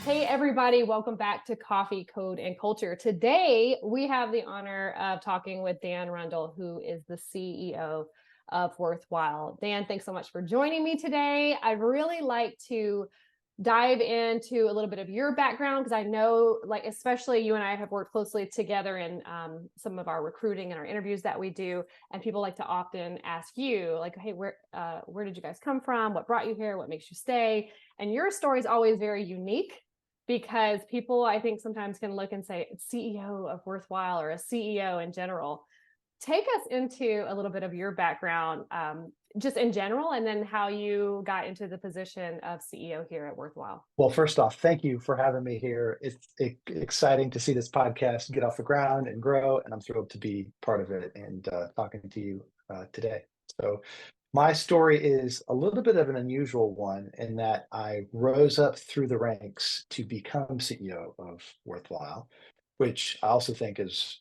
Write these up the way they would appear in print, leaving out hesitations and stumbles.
Hey, everybody. Welcome back to Coffee, Code, and Culture. Today, we have the honor of talking with Dan Rundle, who is the CEO of Worthwhile. Dan, thanks so much for joining me today. I'd really like to dive into a little bit of your background, because I know, like, especially you and I have worked closely together in some of our recruiting and our interviews that we do, and people like to often ask you, like, hey, where did you guys come from? What brought you here? What makes you stay? And your story is always very unique, because people, I think, sometimes can look and say, CEO of Worthwhile or a CEO in general. Take us into a little bit of your background, just in general, and then how you got into the position of CEO here at Worthwhile. Well, first off, thank you for having me here. It's exciting to see this podcast get off the ground and grow, and I'm thrilled to be part of it and talking to you today. So, my story is a little bit of an unusual one in that I rose up through the ranks to become CEO of Worthwhile, which I also think is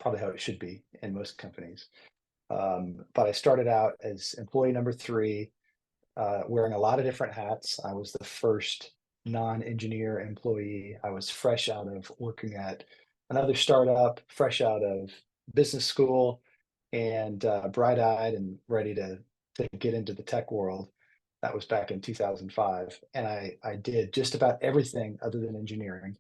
probably how it should be in most companies. But I started out as employee number three, wearing a lot of different hats. I was the first non-engineer employee. I was fresh out of working at another startup, fresh out of business school, and bright-eyed and ready to get into the tech world. That was back in 2005, and I did just about everything other than engineering.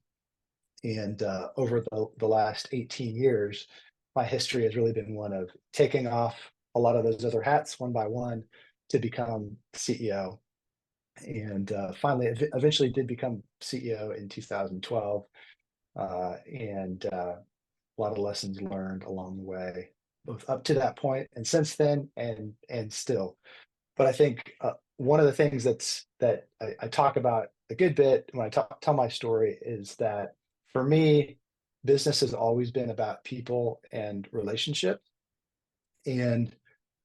And over the last 18 years, my history has really been one of taking off a lot of those other hats one by one to become CEO. And finally, eventually did become CEO in 2012. And a lot of lessons learned along the way, both up to that point and since then, and still. But I think one of the things that I talk about a good bit when I tell my story is that for me, business has always been about people and relationships. And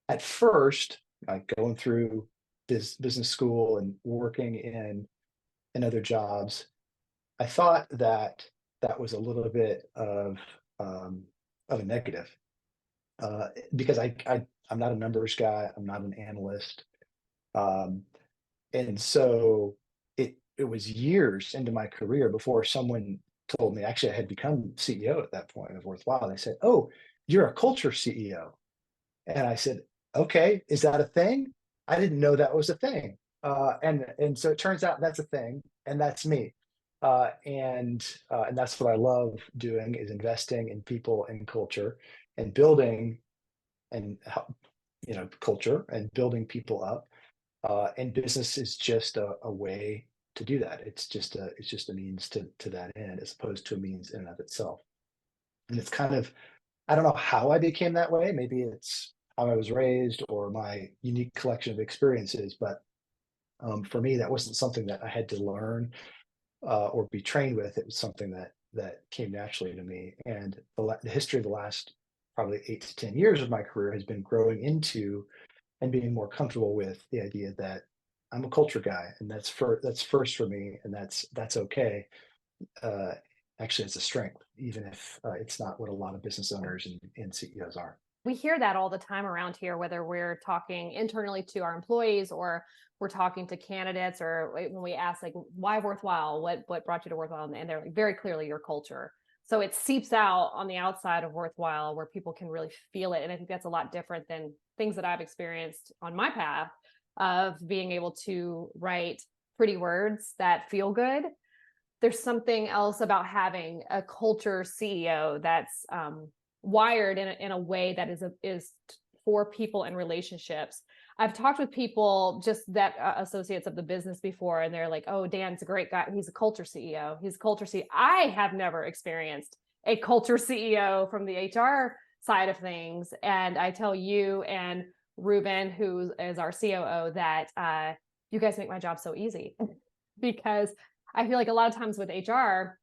at first, like going through business school and working in other jobs, I thought that that was a little bit of a negative, because I'm not a numbers guy. I'm not an analyst. Um, and so it was years into my career before someone told me, actually, I had become CEO at that point of Worthwhile. They said, "Oh, you're a culture CEO." And I said, "Okay, is that a thing? I didn't know that was a thing." And so it turns out that's a thing, and that's me. And that's what I love doing, is investing in people and culture and building and culture and building people up. And business is just a way to do that. It's just a means to that end, as opposed to a means in and of itself. And it's kind of, I don't know how I became that way. Maybe it's how I was raised or my unique collection of experiences. But for me, that wasn't something that I had to learn or be trained with. It was something that came naturally to me. And the history of the last probably 8 to 10 years of my career has been growing into and being more comfortable with the idea that I'm a culture guy, and that's first for me, and that's okay. Uh, Actually, it's a strength, even if it's not what a lot of business owners and CEOs are. We hear that all the time around here, whether we're talking internally to our employees or we're talking to candidates, or when we ask, like, why Worthwhile? What brought you to Worthwhile? And they're like, very clearly your culture. So it seeps out on the outside of Worthwhile, where people can really feel it. And I think that's a lot different than things that I've experienced on my path of being able to write pretty words that feel good. There's something else about having a culture CEO that's wired in a way that is for people and relationships. I've talked with people, just that associates of the business before, and they're like, "Oh, Dan's a great guy. He's a culture CEO. He's a culture CEO." I have never experienced a culture CEO from the HR side of things, and I tell you and Ruben, who is our COO, that you guys make my job so easy, because I feel like a lot of times with HR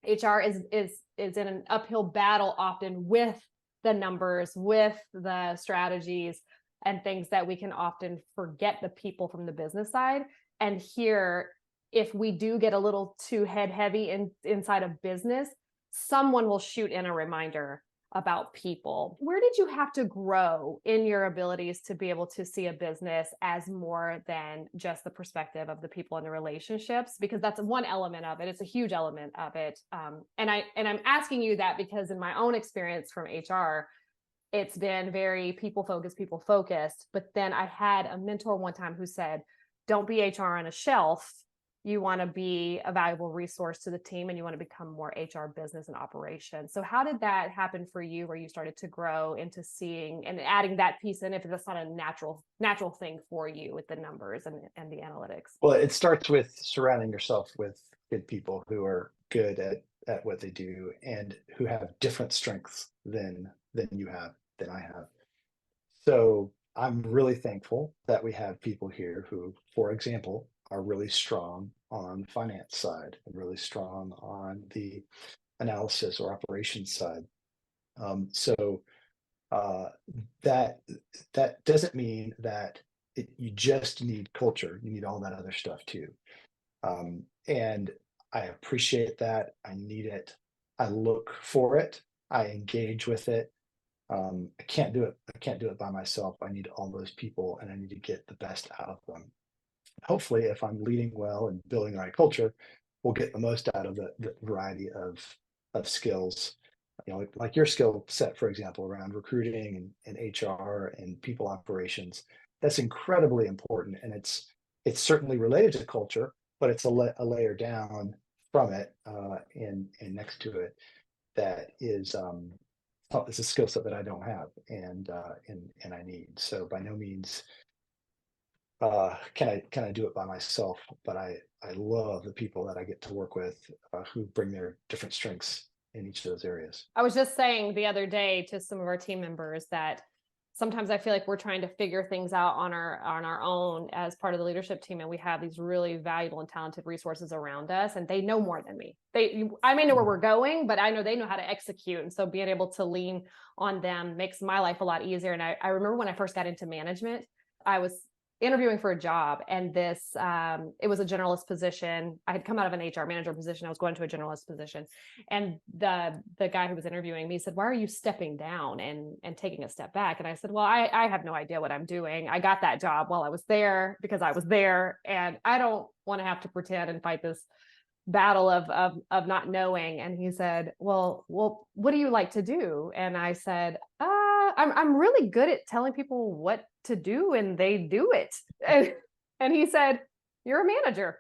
is in an uphill battle often with the numbers, with the strategies and things, that we can often forget the people from the business side. And here, if we do get a little too head heavy inside of business, someone will shoot in a reminder about people. Where did you have to grow in your abilities to be able to see a business as more than just the perspective of the people and the relationships? Because that's one element of it. It's a huge element of it. And I'm asking you that because in my own experience from HR, it's been very people focused. But then I had a mentor one time who said, don't be HR on a shelf. You want to be a valuable resource to the team, and you want to become more HR business and operations. So how did that happen for you, where you started to grow into seeing and adding that piece in, if that's not a natural thing for you with the numbers and the analytics? Well, it starts with surrounding yourself with good people who are good at what they do and who have different strengths than I have. So I'm really thankful that we have people here who, for example, are really strong on the finance side and really strong on the analysis or operations side. So uh, that that doesn't mean that you just need culture. You need all that other stuff too. And I appreciate that. I need it. I look for it. I engage with it. I can't do it. I can't do it by myself. I need all those people, and I need to get the best out of them. Hopefully, if I'm leading well and building the right culture, we'll get the most out of the variety of skills. You know, like your skill set, for example, around recruiting and HR and people operations. That's incredibly important, and it's certainly related to culture, but it's a layer down from it, and next to it that is it's a skill set that I don't have, and I need. So by no means can I do it by myself, but I love the people that I get to work with, who bring their different strengths in each of those areas. I was just saying the other day to some of our team members that sometimes I feel like we're trying to figure things out on our own as part of the leadership team, and we have these really valuable and talented resources around us, and they know more than me. I may know where we're going, but I know they know how to execute, and so being able to lean on them makes my life a lot easier. And I remember when I first got into management, I was interviewing for a job, and it was a generalist position. I had come out of an HR manager position. I was going to a generalist position, and the guy who was interviewing me said, "Why are you stepping down and taking a step back?" And I said, "Well, I have no idea what I'm doing. I got that job while I was there because I was there, and I don't want to have to pretend and fight this battle of not knowing." And he said, well, what do you like to do? And I said, I'm really good at telling people what to do, and they do it. And he said, you're a manager.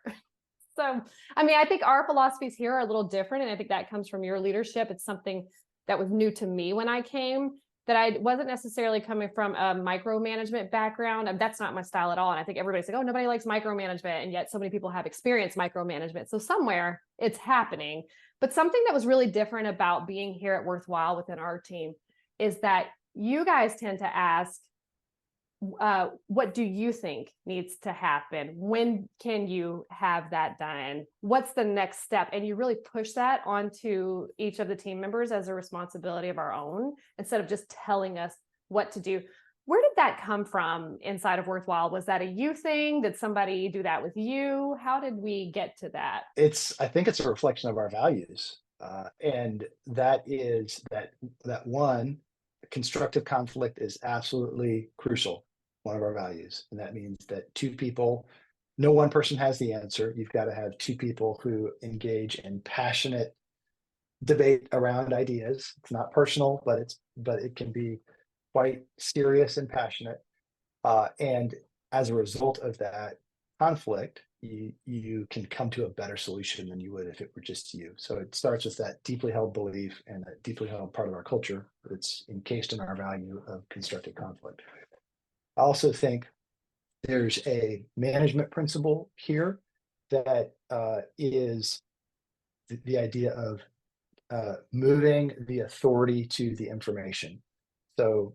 So, I mean, I think our philosophies here are a little different, and I think that comes from your leadership. It's something that was new to me when I came, that I wasn't necessarily coming from a micromanagement background. That's not my style at all. And I think everybody's like, oh, nobody likes micromanagement. And yet so many people have experienced micromanagement. So somewhere it's happening. But something that was really different about being here at Worthwhile within our team is that you guys tend to ask, what do you think needs to happen? When can you have that done? What's the next step? And you really push that onto each of the team members as a responsibility of our own, instead of just telling us what to do. Where did that come from inside of Worthwhile? Was that a you thing? Did somebody do that with you? How did we get to that? I think it's a reflection of our values, and that is that one, constructive conflict is absolutely crucial. One of our values, and that means that two people, no one person has the answer. You've got to have two people who engage in passionate debate around ideas. It's not personal, but it can be quite serious and passionate. And as a result of that conflict, you can come to a better solution than you would if it were just you. So it starts with that deeply held belief and a deeply held part of our culture that's encased in our value of constructive conflict. I also think there's a management principle here that is the idea of moving the authority to the information. So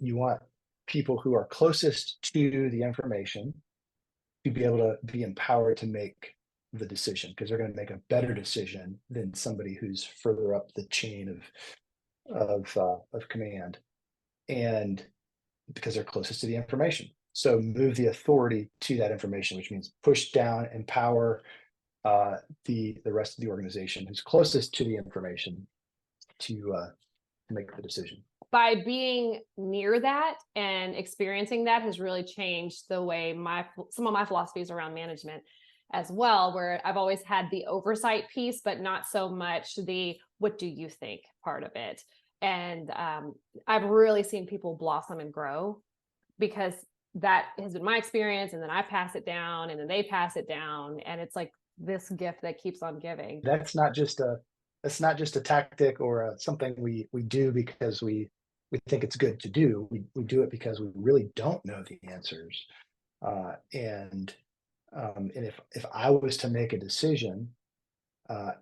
you want people who are closest to the information to be able to be empowered to make the decision, because they're going to make a better decision than somebody who's further up the chain of command, and because they're closest to the information. So move the authority to that information, which means push down, empower the rest of the organization who's closest to the information to make the decision. By being near that and experiencing that has really changed the way some of my philosophies around management as well, where I've always had the oversight piece, but not so much the what do you think part of it. And I've really seen people blossom and grow because that has been my experience. And then I pass it down and then they pass it down. And it's like this gift that keeps on giving. That's not just a tactic or something we do because we think it's good to do. We do it because we really don't know the answers. And if I was to make a decision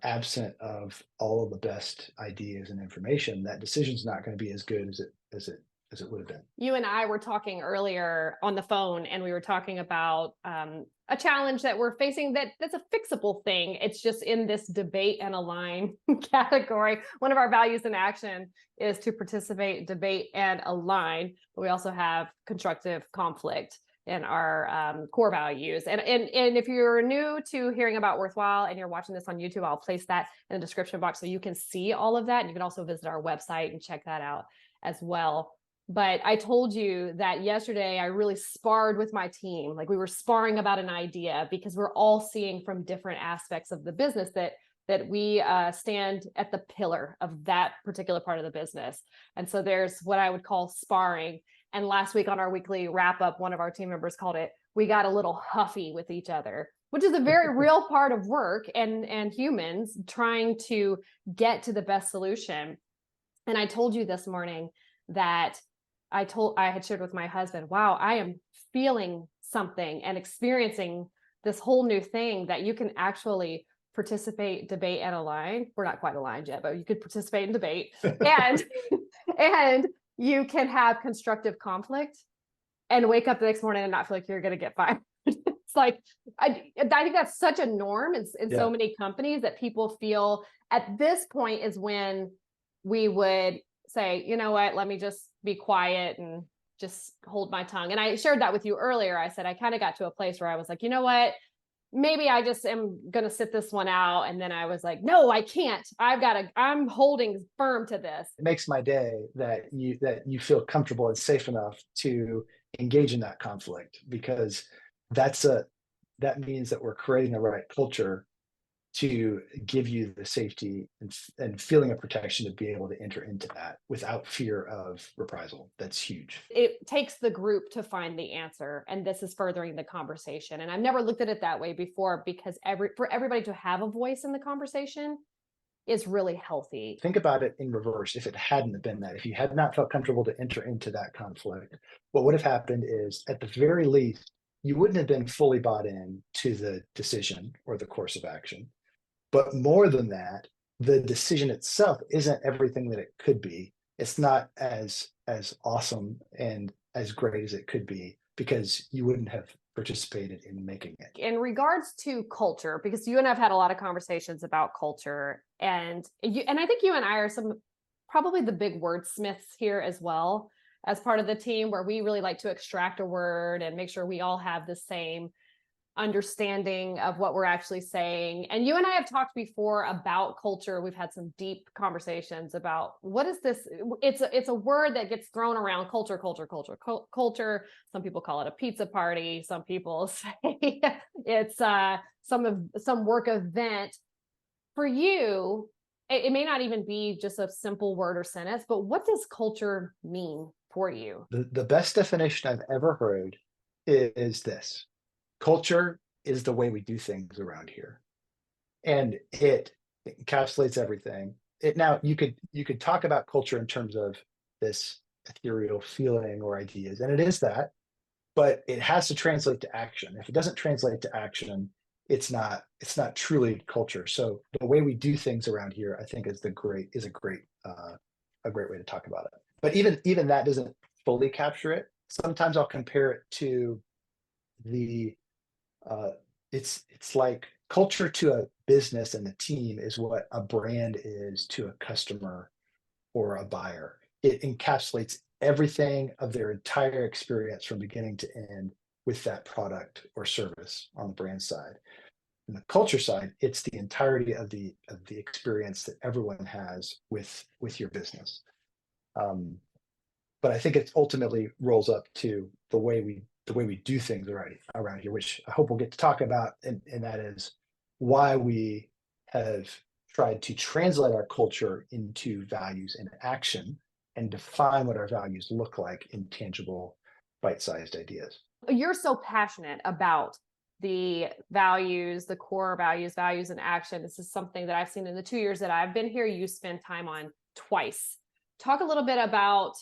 absent of all of the best ideas and information, that decision's not going to be as good as it would have been. You and I were talking earlier on the phone, and we were talking about a challenge that we're facing that's a fixable thing. It's just in this debate and align category. One of our values in action is to participate, debate, and align. But we also have constructive conflict in our core values. And if you're new to hearing about Worthwhile and you're watching this on YouTube, I'll place that in the description box so you can see all of that. And you can also visit our website and check that out as well. But I told you that yesterday I really sparred with my team. Like we were sparring about an idea because we're all seeing from different aspects of the business that we stand at the pillar of that particular part of the business. And so there's what I would call sparring. And last week on our weekly wrap up, one of our team members called it, we got a little huffy with each other, which is a very real part of work and humans trying to get to the best solution. And I told you this morning that I had shared with my husband, wow, I am feeling something and experiencing this whole new thing that you can actually participate, debate, and align. We're not quite aligned yet, but you could participate and debate and you can have constructive conflict and wake up the next morning and not feel like you're going to get fired. It's like, I think that's such a norm in so many companies that people feel at this point is when we would say, you know what, let me just be quiet and just hold my tongue. And I shared that with you earlier. I said, I kind of got to a place where I was like, you know what, maybe I just am going to sit this one out. And then I was like, no, I can't. I'm holding firm to this. It makes my day that you feel comfortable and safe enough to engage in that conflict, because that means that we're creating the right culture to give you the safety and feeling of protection to be able to enter into that without fear of reprisal. That's huge. It takes the group to find the answer, and this is furthering the conversation. And I've never looked at it that way before, because for everybody to have a voice in the conversation is really healthy. Think about it in reverse. If it hadn't been that, if you had not felt comfortable to enter into that conflict, what would have happened is, at the very least, you wouldn't have been fully bought in to the decision or the course of action. But more than that, the decision itself isn't everything that it could be. It's not as awesome and as great as it could be, because you wouldn't have participated in making it. In regards to culture, because you and I've had a lot of conversations about culture, and I think you and I are probably the big wordsmiths here as well, as part of the team, where we really like to extract a word and make sure we all have the same understanding of what we're actually saying. And you and I have talked before about culture. We've had some deep conversations about what is this? It's a word that gets thrown around, culture. Some people call it a pizza party. Some people say it's some work event. For you, it may not even be just a simple word or sentence, but what does culture mean for you? The best definition I've ever heard is this: culture is the way we do things around here, and it encapsulates everything. Now you could talk about culture in terms of this ethereal feeling or ideas, and it is that, but it has to translate to action. If it doesn't translate to action, it's not truly culture. So the way we do things around here, I think, is a great way to talk about it. But even that doesn't fully capture it. Sometimes I'll compare it to it's like culture to a business and a team is what a brand is to a customer or a buyer. It encapsulates everything of their entire experience from beginning to end with that product or service on the brand side. On the culture side, it's the entirety of the experience that everyone has with your business. But I think it ultimately rolls up to the way we do things around here, which I hope we'll get to talk about, and that is why we have tried to translate our culture into values and action and define what our values look like in tangible, bite-sized ideas. You're so passionate about the values, the core values, values in action. This is something that I've seen in the 2 years that I've been here, you spend time on twice. Talk a little bit about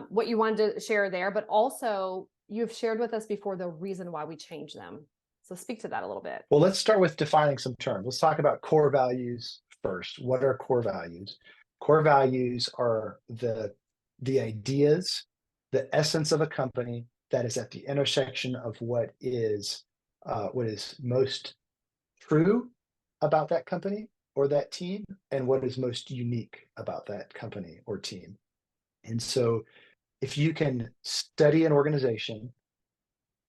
what you wanted to share there, but also you've shared with us before the reason why we change them. So speak to that a little bit. Well, let's start with defining some terms. Let's talk about core values first. What are core values? Core values are the ideas, the essence of a company that is at the intersection of what is most true about that company or that team, and what is most unique about that company or team. And so, if you can study an organization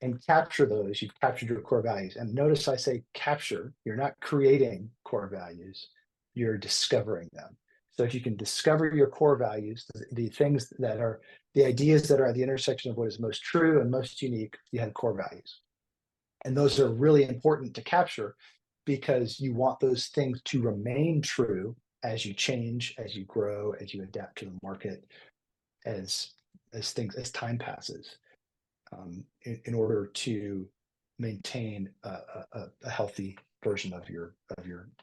and capture those, you've captured your core values. And notice I say capture, you're not creating core values, you're discovering them. So if you can discover your core values, the things that are the ideas that are at the intersection of what is most true and most unique, you have core values. And those are really important to capture because you want those things to remain true as you change, as you grow, as you adapt to the market, as time passes. In order to maintain a healthy version of your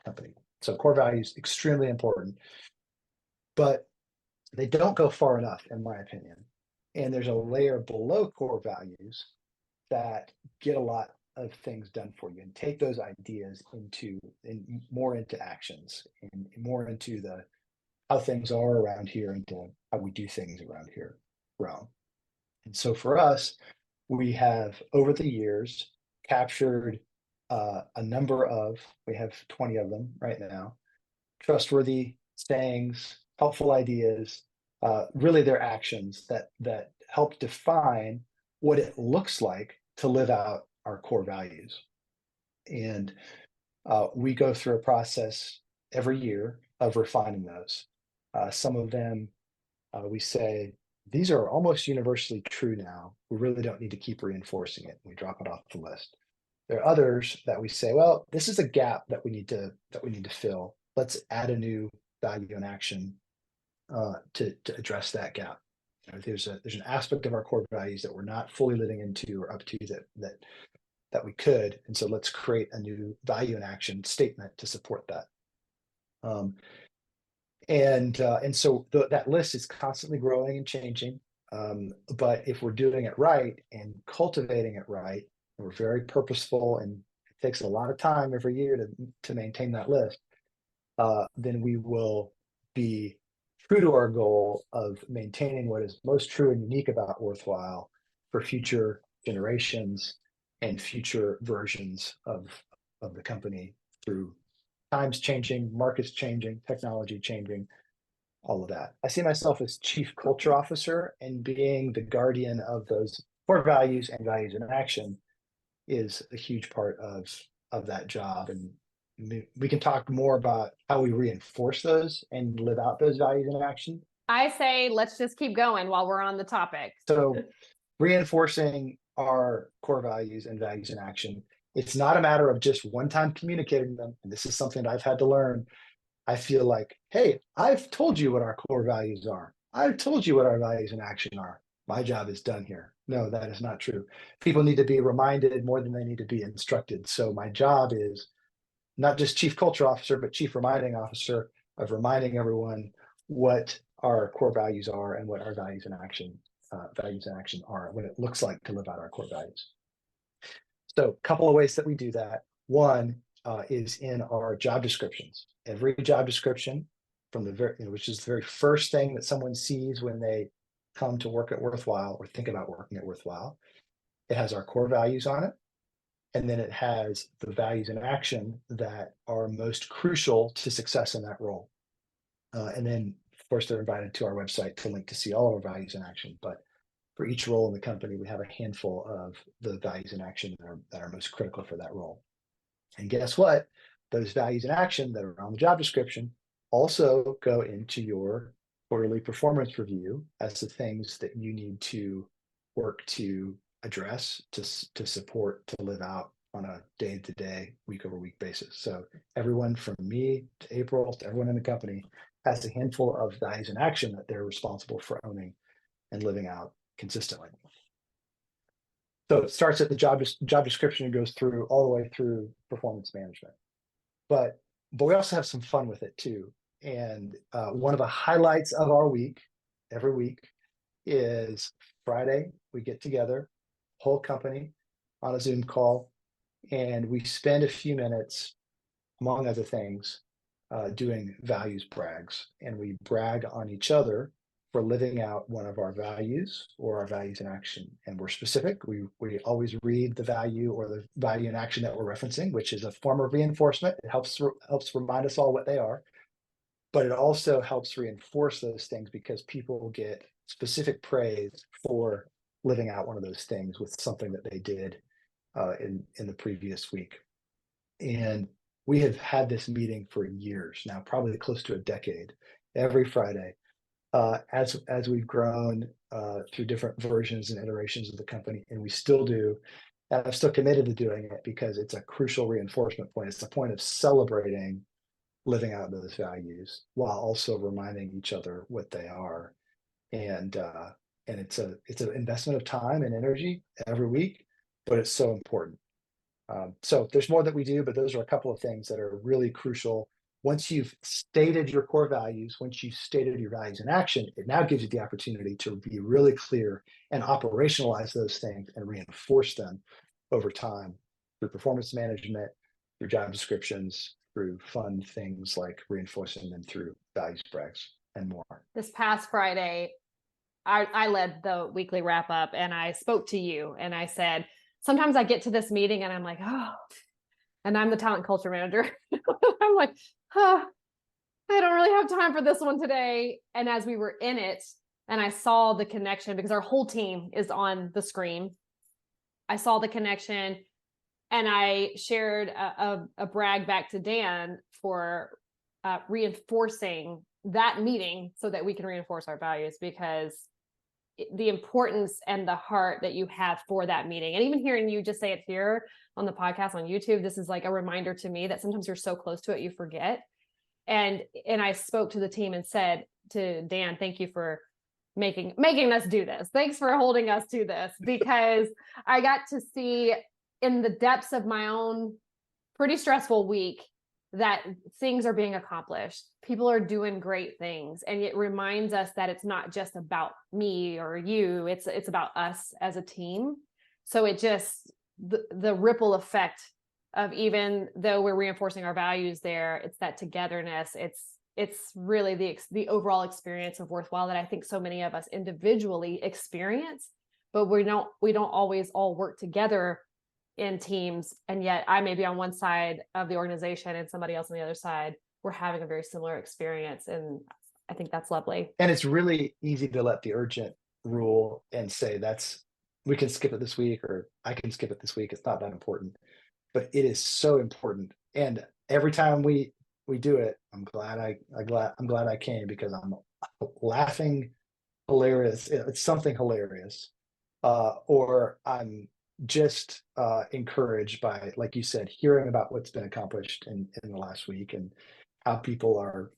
company. So core values extremely important, but they don't go far enough, in my opinion. And there's a layer below core values that get a lot of things done for you and take those ideas more into actions and more into the how things are around here and how we do things around here realm. And so for us, we have over the years captured we have 20 of them right now, trustworthy sayings, helpful ideas, really their actions that help define what it looks like to live out our core values. And we go through a process every year of refining those. Some of them we say, these are almost universally true now. We really don't need to keep reinforcing it. We drop it off the list. There are others that we say, well, this is a gap that we need to fill. Let's add a new value and action to address that gap. You know, there's an aspect of our core values that we're not fully living into or up to that we could, and so let's create a new value and action statement to support that. And so that list is constantly growing and changing. But if we're doing it right and cultivating it right, and we're very purposeful, and it takes a lot of time every year to maintain that list, then we will be true to our goal of maintaining what is most true and unique about Worthwhile for future generations and future versions of the company through times changing, markets changing, technology changing, all of that. I see myself as Chief Culture Officer, and being the guardian of those core values and values in action is a huge part of that job. And we can talk more about how we reinforce those and live out those values in action. I say, let's just keep going while we're on the topic. So reinforcing our core values and values in action, it's not a matter of just one time communicating them. And this is something that I've had to learn. I feel like, hey, I've told you what our core values are. I've told you what our values in action are. My job is done here. No, that is not true. People need to be reminded more than they need to be instructed. So my job is not just Chief Culture Officer, but Chief Reminding Officer, of reminding everyone what our core values are and what our values in action are, what it looks like to live out our core values. So a couple of ways that we do that. One is in our job descriptions. Every job description, from which is the very first thing that someone sees when they come to work at Worthwhile or think about working at Worthwhile, it has our core values on it. And then it has the values in action that are most crucial to success in that role. And then, of course, they're invited to our website to link to see all of our values in action. But for each role in the company, we have a handful of the values in action that are most critical for that role. And guess what? Those values in action that are on the job description also go into your quarterly performance review as the things that you need to work to address to support to live out on a day-to-day, week-over-week basis. So everyone from me to April to everyone in the company has a handful of values in action that they're responsible for owning and living out consistently. So it starts at the job description and goes through all the way through performance management. But we also have some fun with it too. And one of the highlights of our week, every week, is Friday. We get together, whole company, on a Zoom call, and we spend a few minutes, among other things, doing values brags. And we brag on each other for living out one of our values or our values in action. And we're specific. We always read the value or the value in action that we're referencing, which is a form of reinforcement. It helps remind us all what they are, but it also helps reinforce those things because people get specific praise for living out one of those things with something that they did in the previous week. And we have had this meeting for years now, probably close to a decade, every Friday. As we've grown through different versions and iterations of the company, and we still do. And I'm still committed to doing it because it's a crucial reinforcement point. It's a point of celebrating living out those values while also reminding each other what they are. And it's an investment of time and energy every week, but it's so important. So there's more that we do, but those are a couple of things that are really crucial. Once you've stated your core values, once you've stated your values in action, it now gives you the opportunity to be really clear and operationalize those things and reinforce them over time through performance management, through job descriptions, through fun things like reinforcing them through values brags and more. This past Friday, I led the weekly wrap up and I spoke to you and I said, sometimes I get to this meeting and I'm like, oh, and I'm the talent culture manager. I'm like, oh, I don't really have time for this one today. And as we were in it and I saw the connection because our whole team is on the screen, I saw the connection and I shared a brag back to Dan for reinforcing that meeting so that we can reinforce our values, because the importance and the heart that you have for that meeting. And even hearing you just say it here on the podcast on YouTube, this is like a reminder to me that sometimes you're so close to it, you forget. And I spoke to the team and said to Dan, thank you for making us do this. Thanks for holding us to this, because I got to see in the depths of my own pretty stressful week that things are being accomplished. People are doing great things. And it reminds us that it's not just about me or you, it's about us as a team. So it just, the ripple effect of, even though we're reinforcing our values there, it's that togetherness. It's really the overall experience of worthwhile that I think so many of us individually experience, but we don't always all work together in teams. And yet I may be on one side of the organization and somebody else on the other side. We're having a very similar experience. And I think that's lovely. And it's really easy to let the urgent rule and say we can skip it this week, or I can skip it this week. It's not that important, but it is so important. And every time we do it, I'm glad I came, because I'm laughing hilarious. It's something hilarious. Or I'm just encouraged by, like you said, hearing about what's been accomplished in the last week and how people are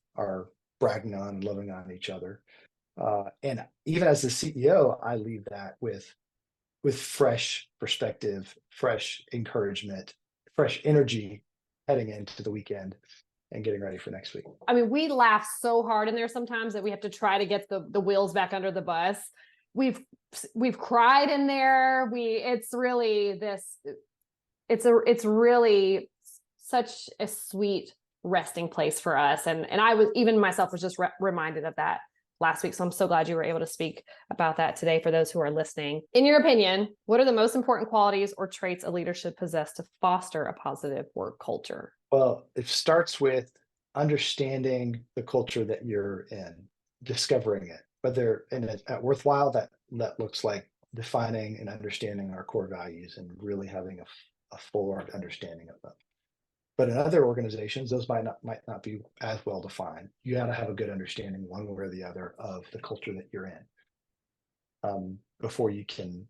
bragging on and loving on each other. And even as the CEO, I leave that with fresh perspective, fresh encouragement, fresh energy heading into the weekend and getting ready for next week. I mean, we laugh so hard in there sometimes that we have to try to get the wheels back under the bus. We've cried in there. It's really such a sweet resting place for us. And I was, even myself was just reminded of that last week. So I'm so glad you were able to speak about that today for those who are listening. In your opinion, what are the most important qualities or traits a leader should possess to foster a positive work culture? Well, it starts with understanding the culture that you're in, discovering it, whether at Worthwhile, that looks like defining and understanding our core values and really having a full understanding of them. But in other organizations, those might not be as well defined. You got to have a good understanding one way or the other of the culture that you're in, before you can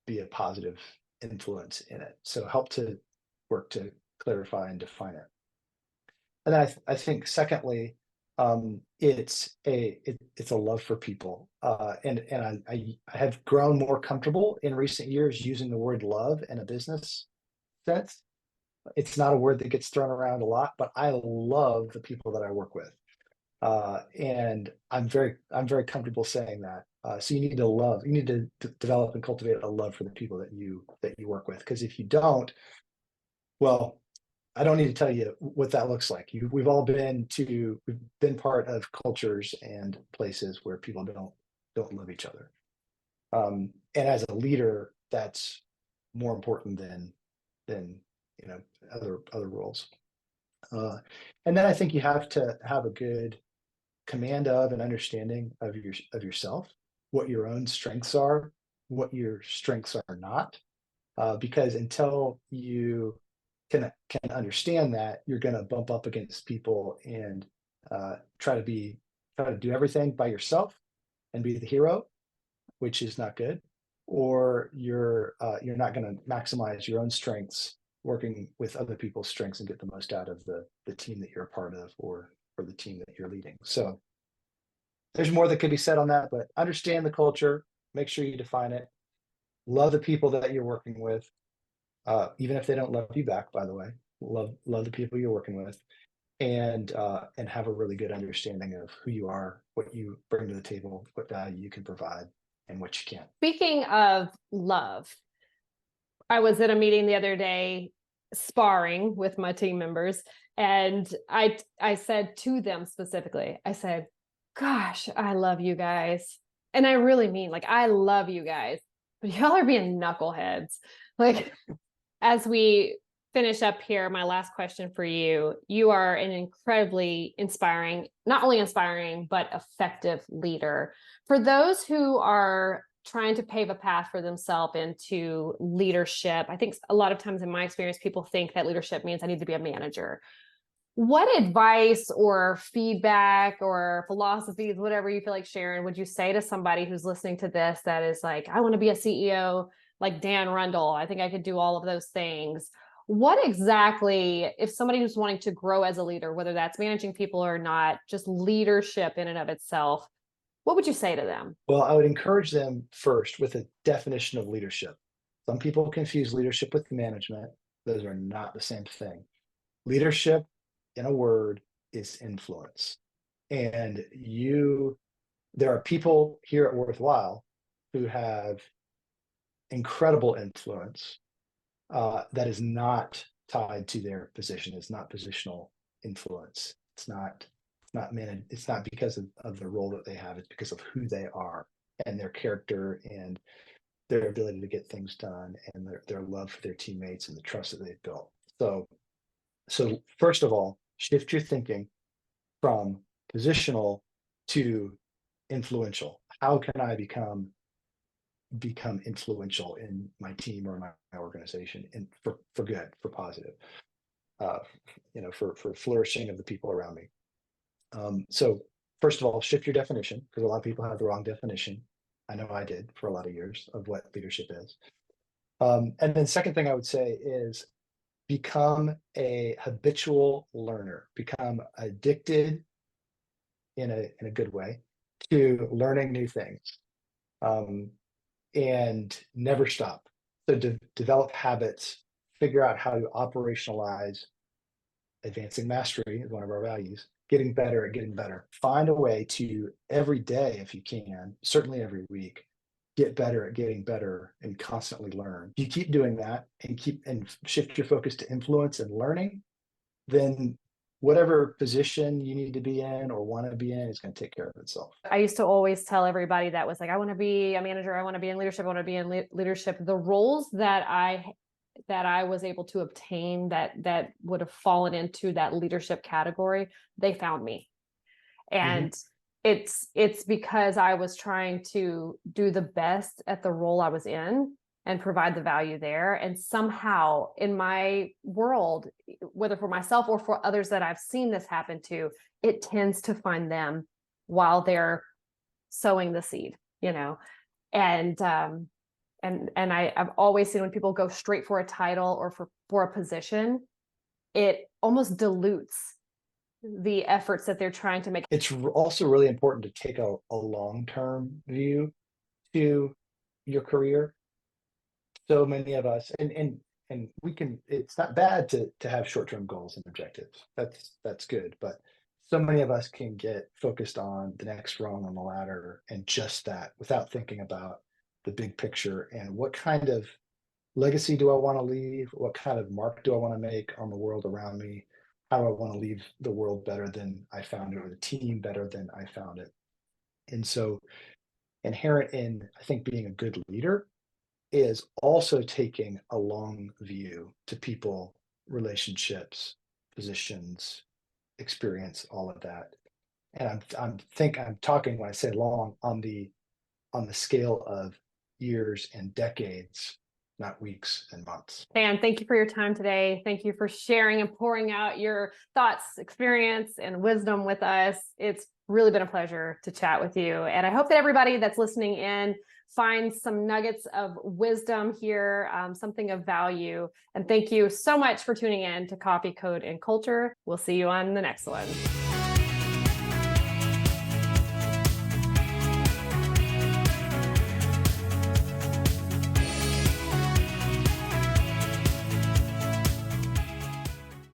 be a positive influence in it. So help to work to clarify and define it. And I think secondly, it's a love for people, and I have grown more comfortable in recent years using the word love in a business sense. It's not a word that gets thrown around a lot, but I love the people that I work with, and I'm very comfortable saying that. So you need to develop and cultivate a love for the people that you work with, because if you don't, well, I don't need to tell you what that looks like. We've been part of cultures and places where people don't love each other. And as a leader, that's more important than other roles. And then I think you have to have a good command of and understanding of yourself, what your own strengths are, what your strengths are not, because until you can understand that, you're going to bump up against people and try to do everything by yourself and be the hero, which is not good. Or you're not going to maximize your own strengths working with other people's strengths and get the most out of the team that you're a part of, or the team that you're leading. So there's more that could be said on that, but understand the culture, make sure you define it, love the people that you're working with, even if they don't love you back, by the way. Love the people you're working with, and have a really good understanding of who you are, what you bring to the table, what value you can provide, and what you can't. Speaking of love, I was at a meeting the other day sparring with my team members, and I said to them specifically, I said, gosh, I love you guys. And I really mean, like, I love you guys, but y'all are being knuckleheads. Like, as we finish up here, my last question for you, you are an incredibly inspiring, not only inspiring, but effective leader. For those who are trying to pave a path for themselves into leadership, I think a lot of times in my experience, people think that leadership means I need to be a manager. What advice or feedback or philosophies, whatever you feel like sharing, would you say to somebody who's listening to this that is like, I want to be a CEO like Dan Rundle? I think I could do all of those things. What exactly, if somebody who's wanting to grow as a leader, whether that's managing people or not, just leadership in and of itself, what would you say to them? Well, I would encourage them first with a definition of leadership. Some people confuse leadership with management. Those are not the same thing. Leadership, in a word, is influence. And there are people here at Worthwhile who have incredible influence, that is not tied to their position. It's not positional influence. It's not because of the role that they have. It's because of who they are and their character and their ability to get things done, and their love for their teammates and the trust that they've built. So first of all, shift your thinking from positional to influential. How can I become influential in my team or my organization, and for good, for positive, uh, for flourishing of the people around me. So first of all, shift your definition, because a lot of people have the wrong definition. I know I did for a lot of years of what leadership is. And then second thing I would say is become a habitual learner, become addicted in a good way to learning new things. And never stop. So develop habits, figure out how to operationalize. Advancing mastery is one of our values. Getting better at getting better. Find a way to every day, if you can, certainly every week, get better at getting better and constantly learn. If you keep doing that and shift your focus to influence and learning, then whatever position you need to be in or want to be in is going to take care of itself. I used to always tell everybody that was like, I want to be a manager, I want to be in leadership, I want to be in leadership. The roles that I was able to obtain that would have fallen into that leadership category, they found me. And it's because I was trying to do the best at the role I was in and provide the value there. And somehow in my world, whether for myself or for others that I've seen this happen to, it tends to find them while they're sowing the seed, and I've always seen when people go straight for a title or for a position, it almost dilutes the efforts that they're trying to make. It's also really important to take a long-term view to your career. So many of us, and we can, it's not bad to have short-term goals and objectives. That's good. But so many of us can get focused on the next rung on the ladder and just that without thinking about the big picture and what kind of legacy do I want to leave? What kind of mark do I want to make on the world around me? How do I want to leave the world better than I found it, or the team better than I found it? And so inherent in, I think, being a good leader is also taking a long view to people, relationships, positions, experience, all of that. And I'm talking when I say long on the scale of years and decades, not weeks and months. Dan, thank you for your time today. Thank you for sharing and pouring out your thoughts, experience, and wisdom with us. It's really been a pleasure to chat with you. And I hope that everybody that's listening in finds some nuggets of wisdom here, something of value. And thank you so much for tuning in to Coffee, Code, and Culture. We'll see you on the next one.